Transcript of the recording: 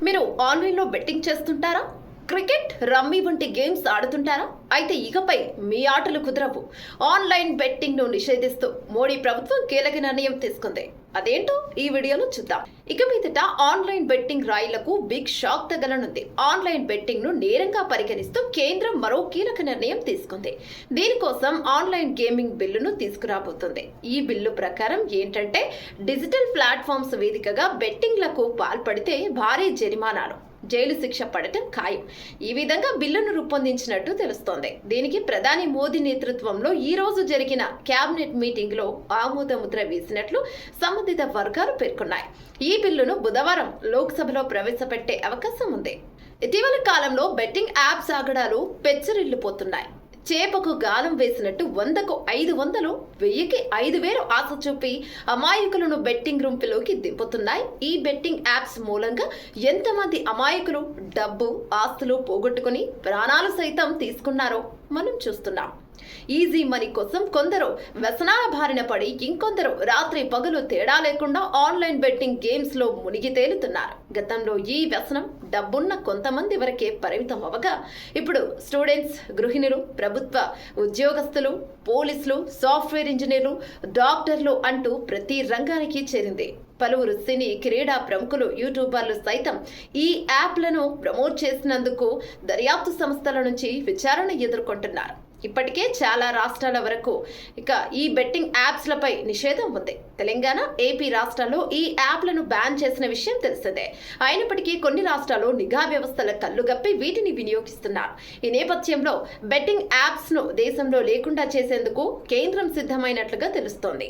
మీరు ఆన్లైన్లో బెట్టింగ్ చేస్తుంటారా? క్రికెట్, రమ్మీ వంటి గేమ్స్ ఆడుతుంటారా? అయితే ఇకపై మీ ఆటలు కుదరవు. ఆన్లైన్ బెట్టింగ్ ను నిషేధిస్తూ మోడీ ప్రభుత్వం కీలక నిర్ణయం తీసుకుంది. అదేంటో ఈ వీడియోలో చూద్దాం. ఇక మీదట ఆన్లైన్ బెట్టింగ్ రాయిలకు బిగ్ షాక్ తగలనుంది. ఆన్లైన్ బెట్టింగ్ ను నేరంగా పరిగణిస్తూ కేంద్రం మరో కీలక నిర్ణయం తీసుకుంది. దీనికోసం ఆన్లైన్ గేమింగ్ బిల్లును తీసుకురాబోతుంది. ఈ బిల్లు ప్రకారం ఏంటంటే డిజిటల్ ప్లాట్ఫామ్స్ వేదికగా బెట్టింగ్లకు పాల్పడితే భారీ జరిమానాలు, జైలు శిక్ష పడటం ఖాయం. ఈ విధంగా బిల్లును రూపొందించినట్టు తెలుస్తోంది. దీనికి ప్రధాని మోదీ నేతృత్వంలో ఈ రోజు జరిగిన కేబినెట్ మీటింగ్ లో ఆమోద ముద్ర వేసినట్లు సంబంధిత వర్గాలు పేర్కొన్నాయి. ఈ బిల్లును బుధవారం లోక్సభలో ప్రవేశపెట్టే అవకాశం ఉంది. ఇటీవల కాలంలో బెట్టింగ్ యాప్స్ ఆగడాలు పెచ్చరిల్లిపోతున్నాయి. చేపకు గాలం వేసినట్టు 100కు 500, 1000కి 5000 ఆశ చూపి అమాయకులను బెట్టింగ్ రూంలోకి దింపుతున్నాయి. ఈ బెట్టింగ్ యాప్స్ మూలంగా ఎంతమంది అమాయకులు డబ్బు, ఆస్తులు పోగొట్టుకుని ప్రాణాలు సైతం తీసుకున్నారో మనం చూస్తున్నాం. ఈజీ మనీ కోసం కొందరు వ్యసనాల బారిన పడి, ఇంకొందరు రాత్రి పగలు తేడా లేకుండా ఆన్లైన్ బెట్టింగ్ గేమ్స్ లో మునిగి తేలుతున్నారు. గతంలో ఈ వ్యసనం డబ్బున్న కొంతమంది వరకే పరిమితం అవ్వగా ఇప్పుడు స్టూడెంట్స్, గృహిణులు, ప్రభుత్వ ఉద్యోగస్తులు, పోలీసులు, సాఫ్ట్వేర్ ఇంజనీర్లు, డాక్టర్లు అంటూ ప్రతి రంగానికి చేరింది. పలువురు సినీ, క్రీడా ప్రముఖులు, యూట్యూబర్లు సైతం ఈ యాప్లను ప్రమోట్ చేసినందుకు దర్యాప్తు సంస్థల నుంచి విచారణ ఎదుర్కొంటున్నారు. ఇప్పటికే చాలా రాష్ట్రాల వరకు ఈ బెట్టింగ్ యాప్స్లపై నిషేధం ఉంది. తెలంగాణ, ఏపీ రాష్ట్రాల్లో ఈ యాప్లను బ్యాన్ చేసిన విషయం తెలిసిందే. అయినప్పటికీ కొన్ని రాష్ట్రాల్లో నిఘా వ్యవస్థల కళ్ళుగప్పి వీటిని వినియోగిస్తున్నారు. ఈ నేపథ్యంలో బెట్టింగ్ యాప్స్ ను దేశంలో లేకుండా చేసేందుకు కేంద్రం సిద్ధమైనట్లుగా తెలుస్తోంది.